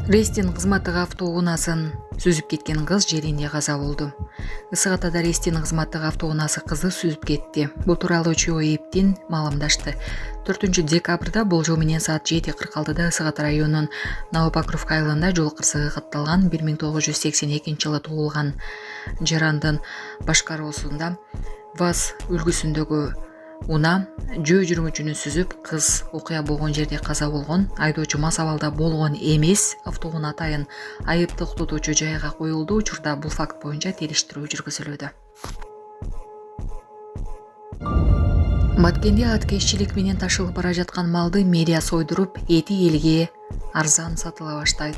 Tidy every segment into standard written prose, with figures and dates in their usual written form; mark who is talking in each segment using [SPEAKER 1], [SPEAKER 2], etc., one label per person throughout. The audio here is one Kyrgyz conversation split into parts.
[SPEAKER 1] Рейстин кызматтык автоунаасын сүзүп кеткен кыз жеринде каза болду. Ысык Атада Рейстин кызматтык автоунаасы кызы сүзүп кетти. Бул тууралуу ЧОЭПтин маалымдашты. 4 декабрда болжол менен саат 7:46 Ысык Ата районунун Новопокровка айылында жол кырсыгы катталган 1982 жылы туулган Жарандын башкаруусунда ВАЗ үлгүсүндөгү унаа жөө жүргүнчүнү сүзүп, кыз окуя болгон жерде каза болгон. Айдоочу мас абалда болгон эмес. Автоунаа атайын айып токтотуучу жайга коюлду. Учурда бул факт боюнча териштирүү жүргүзүлүүдө. Баткенде аткезчилик менен ташылып бара жаткан малды мэрия сойдуруп, эти элге арзан сатыла баштайт.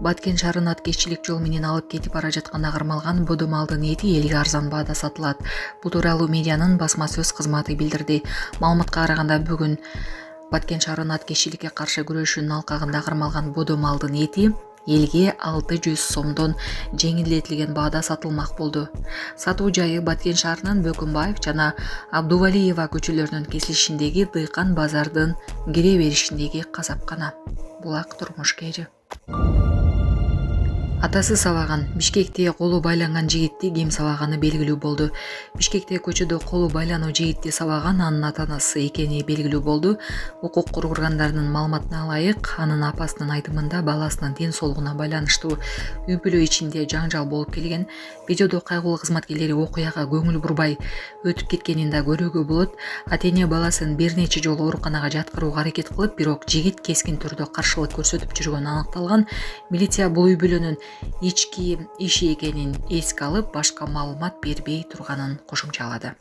[SPEAKER 1] Баткен шаарынын аткезчилик жол менен алып кетип бара жатканда кармалган бодо малдын эти элге арзан баада сатылат. Бул тууралуу медианын басма сөз кызматы билдирди. Маалыматка караганда бүгүн Баткен шаарынын аткезчиликке каршы күрөшүүнүн алкагында кармалган бодо малдын эти элге 600 сомдон жеңилдетилген баада сатылмак болду. Сатуу жайы Баткен шаарынын Бөкүнбаев жана Абдувалиева көчөлөрүнүн кесилишиндеги Дыйкан базардын кире беришиндеги касапкана. Булак турмуш кери. Атасы сабаган. Бишкекте колу байланган жигитти ким сабаганы белгилүү болду. Бишкекте көчөдө колу байлануу жигитти сабаган анын ата-анасы экени белгилүү болду. Укук коргооргандарынын маалыматына ылайык, анын апасынын айтымында баласынын ден соолугуна байланыштуу үй бүлө ичинде жаңжал болуп келген. Видеодо кайгылуу кызматкерлери окуяга көңүл бурбай өтүп кеткенин да көрүүгө болот. Ата-эне баласын бир нече жолу ооруканага жаткырууга аракет кылып, бирок жигит кескин түрдө каршылык көрсөтүп жүргөнү аныкталган. Милиция бул үй бүлөнүн ички иши экенин эске алып, башка маалымат бербей турганын кошумчалады.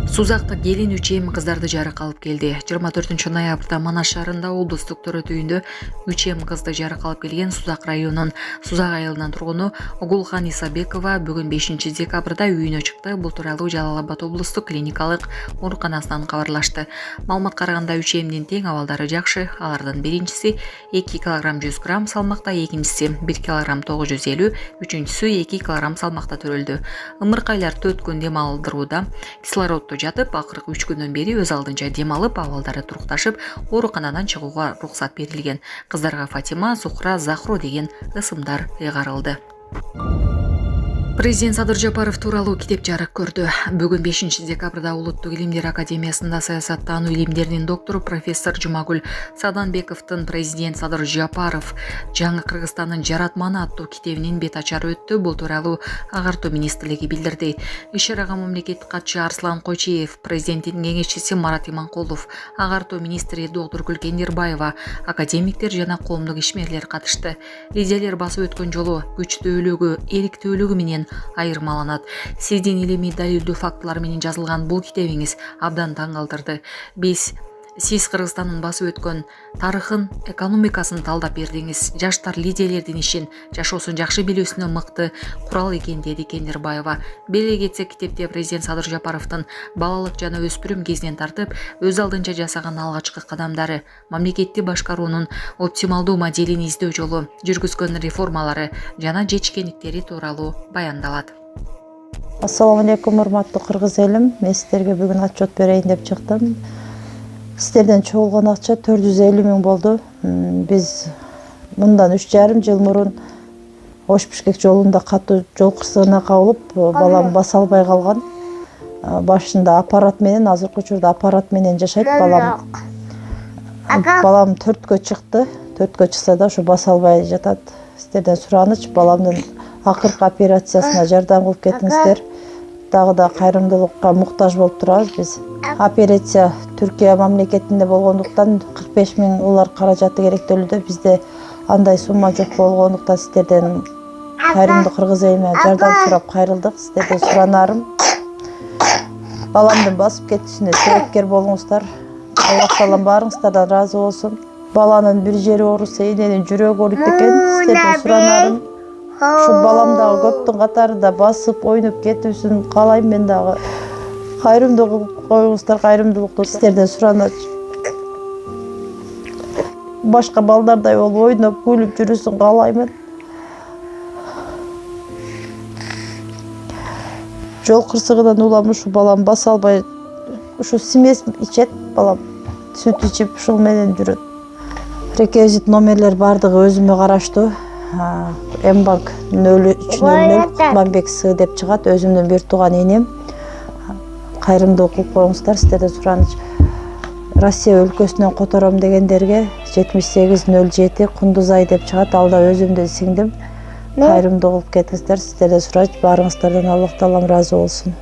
[SPEAKER 1] Сузакта келин 3 кыздарды жарак алып келди. 24 ноябрда Манаш шаарында облустук төрөтү үйүндө 3 кызды жарак алып келген Сузак районунун Сузак айылынын тургуну Огулхан Исабекова бүгүн 5 декабрда үйүнө чыкты. Бул тууралуу Жалал Абад облустук клиникалык ооруканасынан кабарлашты. Маалыматка караганда 3 тең абалдары жакшы. Алардын биринчиси 2 кг 100 грамм салмакта, экинчиси 1 кг 950, үчүнчүсү 2 кг салмакта төрөлдү. Ымыркайлар 4 күн дем алдырууда. Кислороддо жатып, акыркы 3 күндөн бери өз алдынча дем алып, абалдары турукташып, ооруканадан чыгууга уруксат берилген. Кыздарга Фатима, Зухра, Захро деген ысымдар ыйгарылды. Президент Садыр Жапаров тууралуу китеп жарык көрдү. Бүгүн 5 декабрда Улуттук илимдер академиясында саясаттануу илимдеринин доктору профессор Жумагүл Саданбековдун президент Садыр Жапаров жаңы Кыргызстандын жаратманы аттуу китебинин бет ачары өттү. Бул тууралуу агартуу министрлиги билдирди. Иш-чарага мамлекеттик катчы Арслан Койчиев, президенттин кеңешчиси Марат Иманкулов, агартуу министри доктор Гүлкен Эрбаева, академиктер жана коомдук ишмерлер катышты. Лидерлер басып өткөн жолу күчтүүлүгү, эриктүүлүгү менен айырмаланат. Сиздин илимий далилдүү фактылар менен жазылган бул китебиңиз абдан таң калтырды. Сиз Кыргызстандын басып өткөн тарыхын, экономикасын талдап бердиңиз. Жаштар лидерлердин ишин, жашоосун жакшы билүүсүнө мыкты курал экен, деди Кендирбаева. Беле кетсек, китепте президент Садыр Жапаровдун балалык жана өспүрүм кезинен тартып өз алдынча жасаган алгачкы кадамдары, мамлекетти башкаруунун оптималдуу моделин издөө жолу, жүргүзгөн реформалары жана жетишкендиктери тууралуу баяндалат.
[SPEAKER 2] Ассаламу алейкум, урматтуу кыргыз элим. Мен сиздерге бүгүн отчет берейин деп чыктым. Сиздерден чогулган акча 450 000 болду. Биз мындан 3,5 жыл мурун Ош-Бишкек жолунда катуу жол кырсыгына кабылып, балам баса албай калган. Башында аппарат менен, азыркы учурда аппарат менен жашайт балам. Балам 4кө чыкты. 4кө чыкса да ушу баса албай жатат. Сиздерден сураныч, баламдын акыркы операциясына жардам кылып кетиңиздер. Дагы да кайрымдуулукка муктаж болуп турабыз биз. Операция Түркия мамлекетинде болгондуктан 45 000 улар каражаты керектөлүүдө. Бизде андай сумма жок болгондуктан сиздерден кайрымдуу кыргыз элине жардам сурап кайрылдык. Сиздерден суранарым, баламдын басып кетишине себепкер болуңуздар. Аллах таалам баарыңыздардан ыраазы болсун. Баланын бир жери ооруса, эненин жүрөгү ооруйт экен. Сиздерден суранарым, ушу балам дагы көптүн катарында басып ойноп кетүүсүн каалайм. Мен дагы кайрымдуу кылып коюңуздар, кайрымдуулукту сиздерден сураныч. Башка балдардай болуп ойноп күлүп жүрүүсүн каалаймын. Жол кырсыгынан улам ушу балам баса албай, ушу смесь ичет балам. Сүт ичип ушул менен жүрөт. Реквизит номерлер бардыгы өзүмө караштуу. Мбанк 0300 Кутманбек С деп чыгат. Өзүмдүн бир тууган энем. Кайрымдуулук кылып коюңуздар. Сиздерден сураныч. Россия өлкөсүнөн котором дегендерге 7807 Кундузай деп чыгат. Алда өзүмдүн сиңдим. Кайрымдуулук кылып кетиңиздер. Сиздерден сурайт. Баарыңыздардан Аллах таалам ыраазы болсун.